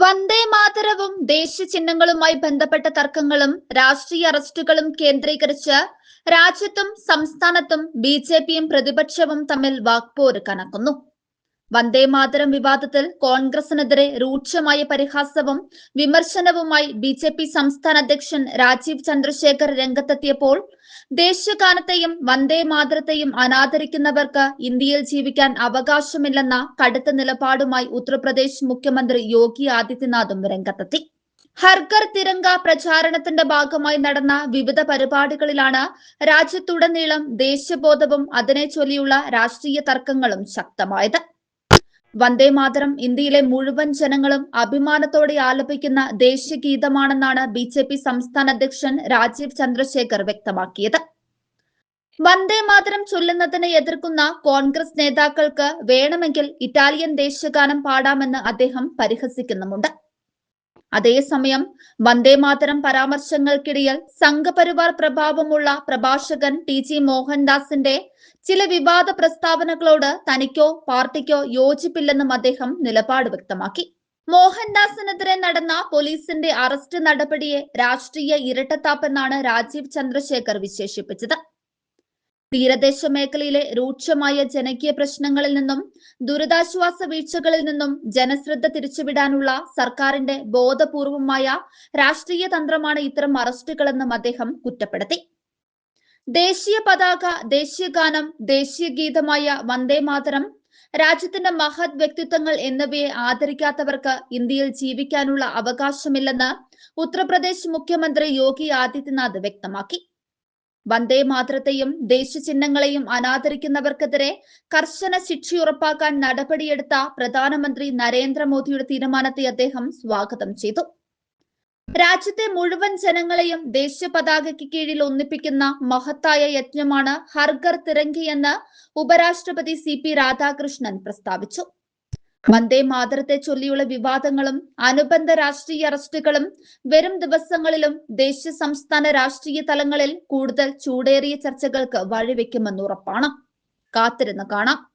വന്ദേ മാതരവും ദേശീയ ചിഹ്നങ്ങളുമായി ബന്ധപ്പെട്ട തർക്കങ്ങളും രാഷ്ട്രീയ അറസ്റ്റുകളും കേന്ദ്രീകരിച്ച് രാജ്യത്തും സംസ്ഥാനത്തും ബിജെപിയും പ്രതിപക്ഷവും തമ്മിൽ വാക്പോര് കനക്കുന്നു. വന്ദേ മാതരം വിവാദത്തിൽ കോൺഗ്രസിനെതിരെ രൂക്ഷമായ പരിഹാസവും വിമർശനവുമായി ബിജെപി സംസ്ഥാന അധ്യക്ഷൻ രാജീവ് ചന്ദ്രശേഖർ രംഗത്തെത്തിയപ്പോൾ ദേശീയഗാനത്തെയും വന്ദേ മാതരത്തെയും അനാദരിക്കുന്നവർക്ക് ഇന്ത്യയിൽ ജീവിക്കാൻ അവകാശമില്ലെന്ന കടുത്ത നിലപാടുമായി ഉത്തർപ്രദേശ് മുഖ്യമന്ത്രി യോഗി ആദിത്യനാഥും രംഗത്തെത്തി. ഹർഘർ തിരംഗ പ്രചാരണത്തിന്റെ ഭാഗമായി നടന്ന വിവിധ പരിപാടികളിലാണ് രാജ്യത്തുടനീളം ദേശീയബോധവും അതിനെ ചൊല്ലിയുള്ള രാഷ്ട്രീയ തർക്കങ്ങളും ശക്തമായത്. വന്ദേ മാതരം ഇന്ത്യയിലെ മുഴുവൻ ജനങ്ങളും അഭിമാനത്തോടെ ആലപിക്കുന്ന ദേശീയ ഗീതമാണെന്നാണ് ബിജെപി സംസ്ഥാന അധ്യക്ഷൻ രാജീവ് ചന്ദ്രശേഖർ വ്യക്തമാക്കിയത്. വന്ദേ മാതരം ചൊല്ലുന്നതിനെ എതിർക്കുന്ന കോൺഗ്രസ് നേതാക്കൾക്ക് വേണമെങ്കിൽ ഇറ്റാലിയൻ ദേശീയഗാനം പാടാമെന്ന് അദ്ദേഹം പരിഹസിക്കുന്നുമുണ്ട്. അതേസമയം വന്ദേ മാതരം പരാമർശങ്ങൾക്കിടയിൽ സംഘപരിവാർ പ്രഭാവമുള്ള പ്രഭാഷകൻ ടി.ജി. മോഹൻദാസിന്റെ ചില വിവാദ പ്രസ്താവനകളോട് തനിക്കോ പാർട്ടിക്കോ യോജിപ്പില്ലെന്നും അദ്ദേഹം നിലപാട് വ്യക്തമാക്കി. മോഹൻദാസിനെതിരെ നടന്ന പോലീസിന്റെ അറസ്റ്റ് നടപടിയെ രാഷ്ട്രീയ ഇരട്ടത്താപ്പെന്നാണ് രാജീവ് ചന്ദ്രശേഖർ വിശേഷിപ്പിച്ചത്. തീരദേശ മേഖലയിലെ രൂക്ഷമായ ജനകീയ പ്രശ്നങ്ങളിൽ നിന്നും ദുരിതാശ്വാസ വീഴ്ചകളിൽ നിന്നും ജനശ്രദ്ധ തിരിച്ചുവിടാനുള്ള സർക്കാരിന്റെ ബോധപൂർവമായ രാഷ്ട്രീയ തന്ത്രമാണ് ഇത്തരം അറസ്റ്റുകളെന്നും അദ്ദേഹം കുറ്റപ്പെടുത്തി. ദേശീയ പതാക, ദേശീയഗാനം, ദേശീയ ഗീതമായ വന്ദേ മാതരം, രാജ്യത്തിന്റെ മഹത് വ്യക്തിത്വങ്ങൾ എന്നിവയെ ആദരിക്കാത്തവർക്ക് ഇന്ത്യയിൽ ജീവിക്കാനുള്ള അവകാശമില്ലെന്ന് ഉത്തർപ്രദേശ് മുഖ്യമന്ത്രി യോഗി ആദിത്യനാഥ് വ്യക്തമാക്കി. വന്ദേ മാതരത്തെയും ദേശീയ ചിഹ്നങ്ങളെയും അനാദരിക്കുന്നവർക്കെതിരെ കർശന ശിക്ഷ ഉറപ്പാക്കാൻ നടപടിയെടുത്ത പ്രധാനമന്ത്രി നരേന്ദ്രമോദിയുടെ തീരുമാനത്തെ അദ്ദേഹം സ്വാഗതം ചെയ്തു. രാജ്യത്തെ മുഴുവൻ ജനങ്ങളെയും ദേശീയ പതാകയ്ക്ക് കീഴിൽ ഒന്നിപ്പിക്കുന്ന മഹത്തായ യജ്ഞമാണ് ഹർഘർ തിരംഗയെന്ന് ഉപരാഷ്ട്രപതി CP രാധാകൃഷ്ണൻ പ്രസ്താവിച്ചു. വന്ദേ മാതരത്തെ ചൊല്ലിയുള്ള വിവാദങ്ങളും അനുബന്ധ രാഷ്ട്രീയ അറസ്റ്റുകളും വരും ദിവസങ്ങളിലും ദേശീയ സംസ്ഥാന രാഷ്ട്രീയ തലങ്ങളിൽ കൂടുതൽ ചൂടേറിയ ചർച്ചകൾക്ക് വഴിവെക്കുമെന്ന് ഉറപ്പാണ്. കാത്തിരുന്ന് കാണാം.